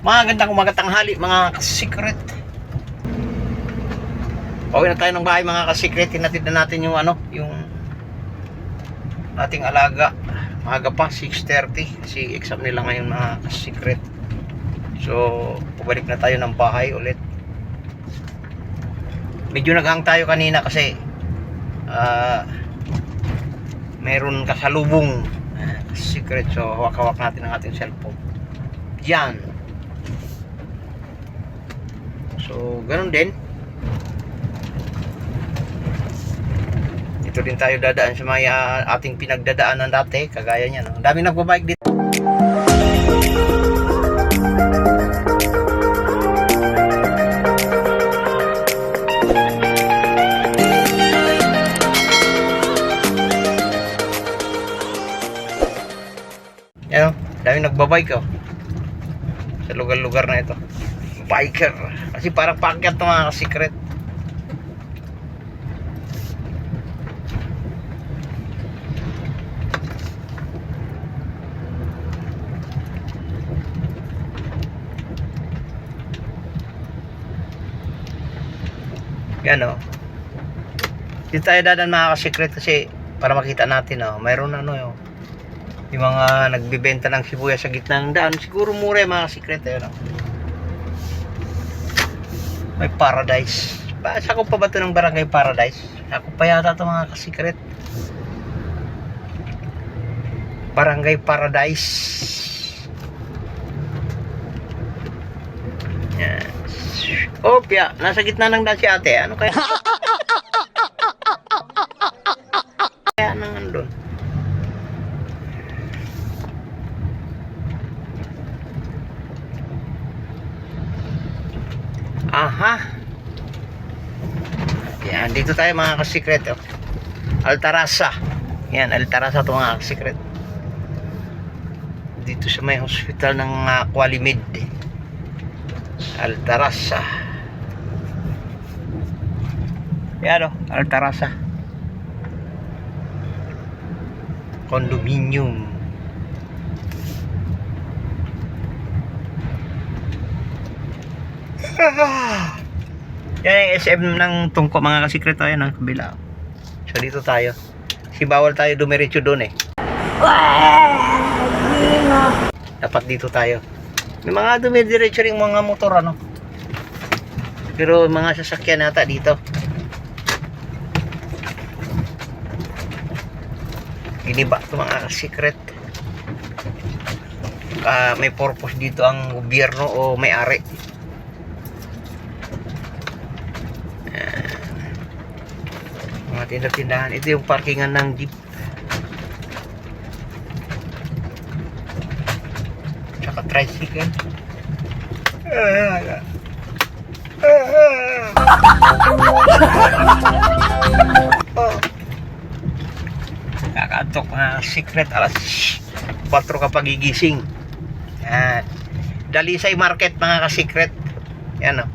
Magandang umaga tanghali mga ka-secret. Pauwi na tayo ng bahay mga ka-secret. Hinatid na natin yung yung ating alaga. Maaga pa, 6:30 kasi exam nila ngayon mga ka-secret. So, pabalik na tayo ng bahay ulit. Medyo naghang tayo kanina kasi meron kasalubong secret. So, hawak-hawak natin ang ating cellphone. Yan. So, ganun din. Ito din tayo dadaan sa may ating pinagdadaanan dati. Kagaya niya. No? Ang dami nagbabike dito. Yan o. Dami nagbabike oh. Sa lugar-lugar na ito. Biker. Kasi parang paakyat ng mga secret. Yan o. Dito tayo dadan mga secret kasi para makita natin o. Mayroon yung mga nagbibenta ng sibuyas sa gitna ng daan. Siguro mura yung mga secret. Ayun o. May Paradise. Sakop pa ba ito ng Barangay Paradise? Sakop pa yata ito mga ka-secret. Barangay Paradise. Yan. Opya, nasa gitna ng daan si ate. Ano kaya? Kaya nang andun. Aha. Yan, dito tayo mga ka-secret. Oh. Altarasa. Yan, Altarasa ito mga ka-secret. Dito sa may hospital ng Qualimid. Altarasa. Yan o, Altarasa. Condominium. Yan yung SM ng Tungko mga ka-secret. Yan ang kabila. So dito tayo. Kasi bawal tayo dumiretso doon eh. Dapat dito tayo. May mga dumidiretso rin mga motor pero mga sasakyan nata dito. Giniba ito mga ka-secret. May purpose dito ang gobyerno o may-ari. Mga tindahan. Ito yung parkingan ng jeep. Tsaka tricycle. Kakaantok na secret. Alas 4 ka pagigising. Yan. Dalisay Market mga ka-secret. Yan o.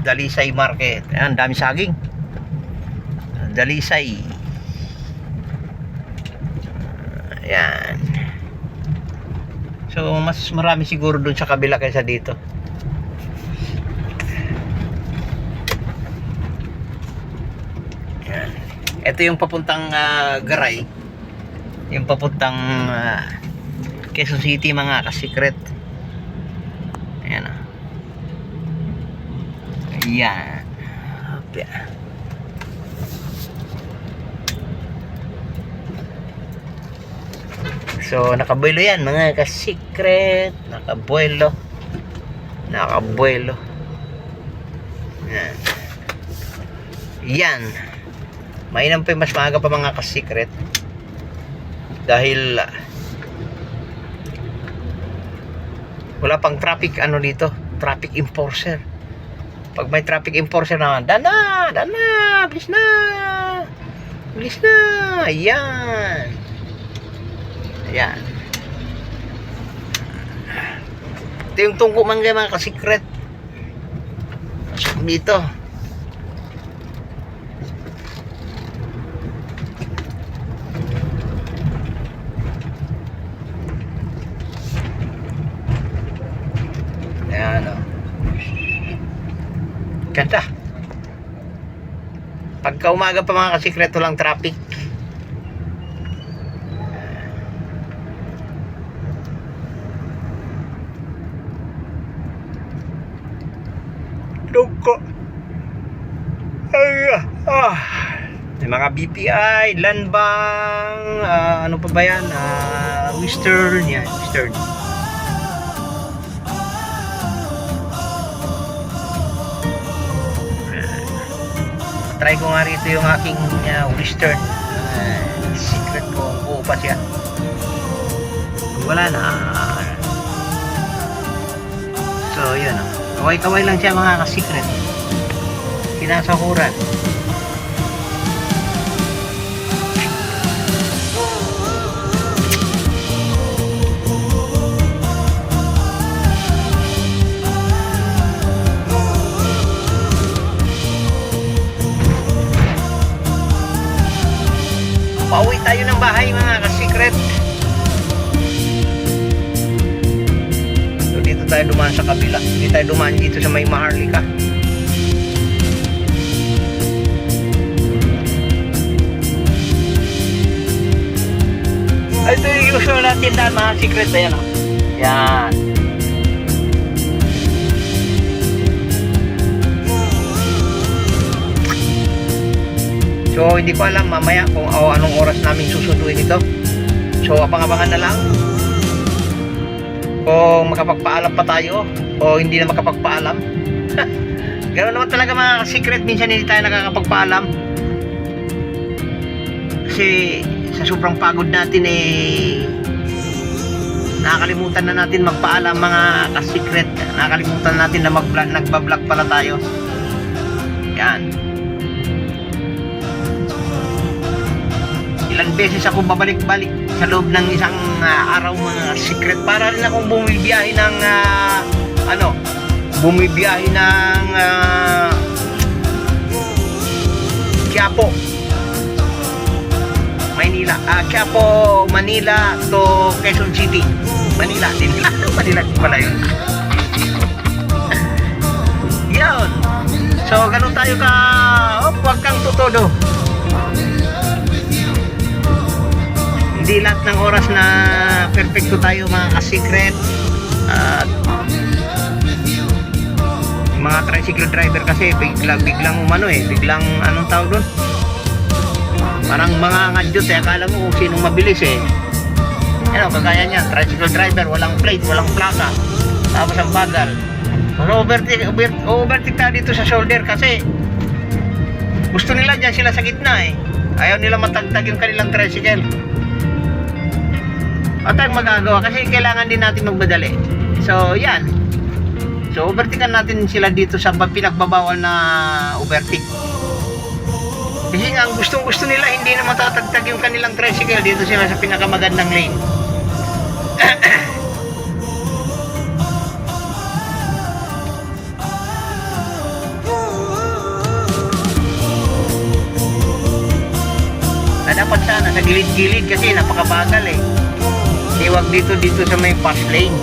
Dalisay Market. Yan, dami saging. Dalisay. Yan. So mas marami siguro dun sa kabila kaysa dito. Yan. Ito yung papuntang Garay. Yung papuntang Quezon City mga ka-secret. Ayan o. Ayan. Okay. So, nakabuelo yan mga ka-secret. Nakabuelo. Yan. Yan. Mainam pa mas maaga pa mga ka-secret. Dahil wala pang traffic dito. Traffic enforcer. Pag may traffic enforcer naman, dana, bilis na. Ayan. Ayan. Ito yung Tungko Mangga mga ka-secret. Dito. Ganda. Pagka umaga pa mga kasikret, walang traffic. Dugo. Ay, may mga BPI, Lanbang, ano pa ba yan? Western, yan, Western. Try ko nga rito yung aking Western. Secret ko, buo pa siya. Wala na. So, yun. Kaway-kaway lang siya mga ka-secret. Sinasahuran. Pauwi tayo ng bahay mga ka-secret. So dito tayo dumaan sa kabila. Hindi tayo dumaan dito sa may Maharlika. Ito yung usual natin daan mga secret. Ayan o. Yan. So hindi ko alam mamaya kung anong oras namin susunduin ito. So abang-abangan na lang kung makapagpaalam pa tayo o hindi na makapagpaalam. Ganoon naman talaga mga secret, minsan hindi tayo nakakapagpaalam kasi sa sobrang pagod natin nakakalimutan na natin magpaalam mga ka-secret. Nakakalimutan natin na nagbablog pala tayo. Yan. Ilang beses ako babalik-balik sa loob ng isang araw mga secret, para rin akong bumibiyahe ng Quiapo, Maynila, Quiapo, Manila to Quezon City. Manila din. Manila din pala yun. Yun. So ganun tayo ka, huwag kang tutodo. Hindi lahat ng oras na perfecto tayo mga ka-secret. At mga tricycle driver kasi biglang biglang anong tawag doon, parang mga ngadyot akala mo kung sinong mabilis kagaya niya, tricycle driver, walang plate, walang plaka, tapos ang bagal. Overtake tayo dito sa shoulder kasi gusto nila dyan sila sa gitna ayaw nila matagtag yung kanilang tricycle. At tayong magagawa kasi kailangan din natin magmadali. So yan. So overtakean natin sila dito sa pinagbabawal na overtake. Kasi nga gustong-gusto nila hindi na matatagtag yung kanilang tricycle, dito sila sa pinakamagandang lane. Na dapat sana sa gilid-gilid kasi napakabagal Iwag dito sa may fast lane.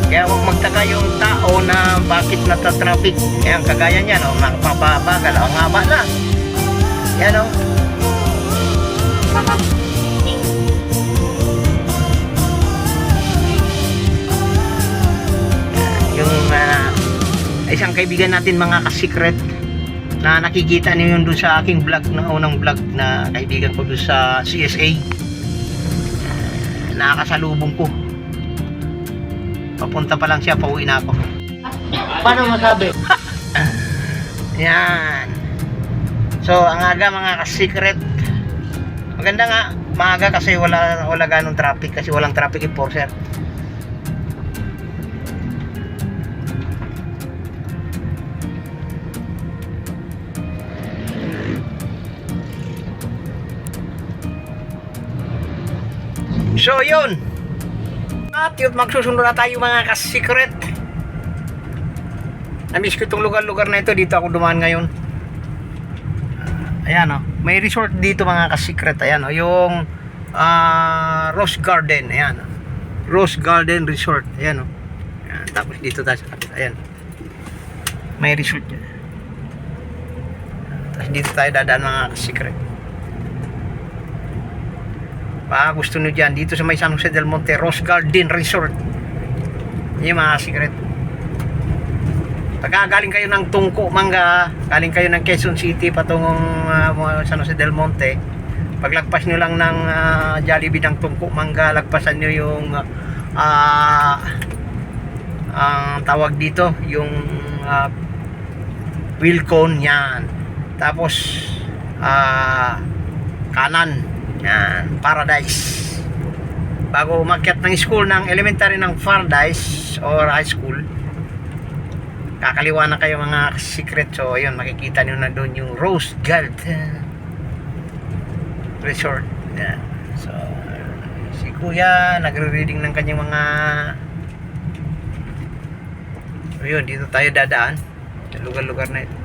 Kaya huwag magtaka yung tao na bakit nata-traffic. Kaya kagaya niya, nakapabagal. Ang haba na. Yan yung isang kaibigan natin mga ka-secret na nakikita niyo yun doon sa aking vlog, na unang vlog na kaibigan ko doon sa CSA. Nakakasalubong ko. Papunta pa lang siya, pauwi na ako. Paano masabi? Yan. So ang aga mga ka-secret, maganda nga maaga kasi wala ganong traffic, kasi walang traffic enforcer. So yun, at yun, magsusunod na tayo mga ka-secret. Namiss ko itong lugar-lugar na ito. Dito ako dumaan ngayon. Ayan may resort dito mga ka-secret. Ayan yung Rose Garden. Ayan, Rose Garden Resort. Ayan Yan, tapos dito tayo sa kapit. Ayan. May resort dyan. Tapos dito tayo dadaan mga secret. Baka gusto nyo dyan, dito sa may San Jose del Monte, Rose Garden Resort. Yung mga secret. Pagka galing kayo ng Tungko, Manga, galing kayo ng Quezon City patungong San Jose del Monte, paglagpas nyo lang ng Jollibee ng Tungko, Manga, lagpasan nyo yung ang tawag dito, yung Wilcon, yan. Tapos kanan, yan, Paradise. Bago umakyat ng school ng elementary ng Paradise or high school, kakaliwa na kayo mga secret. So ayun, makikita nyo na doon yung Rose Garden Resort. Yan. So si kuya nagre-reading ng kanyang mga, ayun, dito tayo dadaan sa lugar-lugar na ito.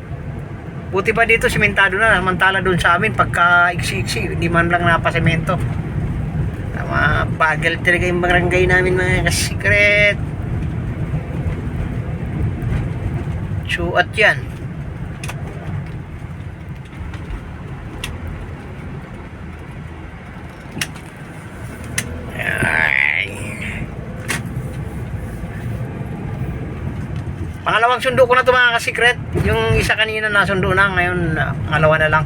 Buti pa dito simentado na, samantala doon sa amin pagka iksi-iksi hindi man lang napasemento. Tama, bagal talaga yung barangay namin mga kasikret. So at yan, pangalawang sundo ko na ito mga kasikret. Yung isa kanina nasundo na, ngayon pangalawa na lang.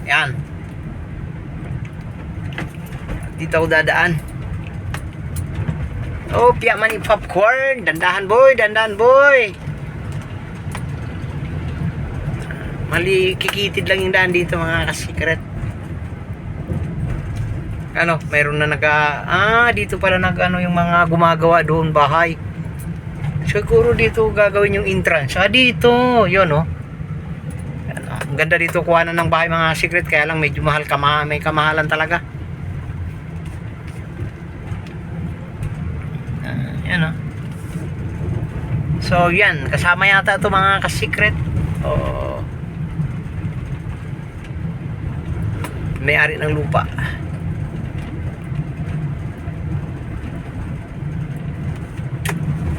Yan, dito ako dadaan. Oh, piya man yung popcorn. Dandahan boy, dandahan boy. Mali, kikitid lang yung daan dito mga kasikret. Ano, mayroon na dito pala yung mga gumagawa doon bahay. Siguro dito gagawin yung entrance. Dito, yun oh. Yan, ang ganda dito kuhanan ng bahay mga secret, kaya lang medyo mahal, may kamahalan talaga. Yan oh. So yan, kasama yata ito mga ka-secret. Oh, may-ari ng lupa.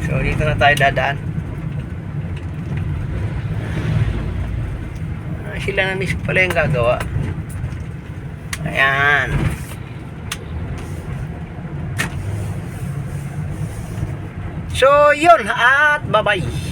So dito na tayo dadaan. Sila na mismo pala yung gagawa. Ayan. So yun, at bye bye.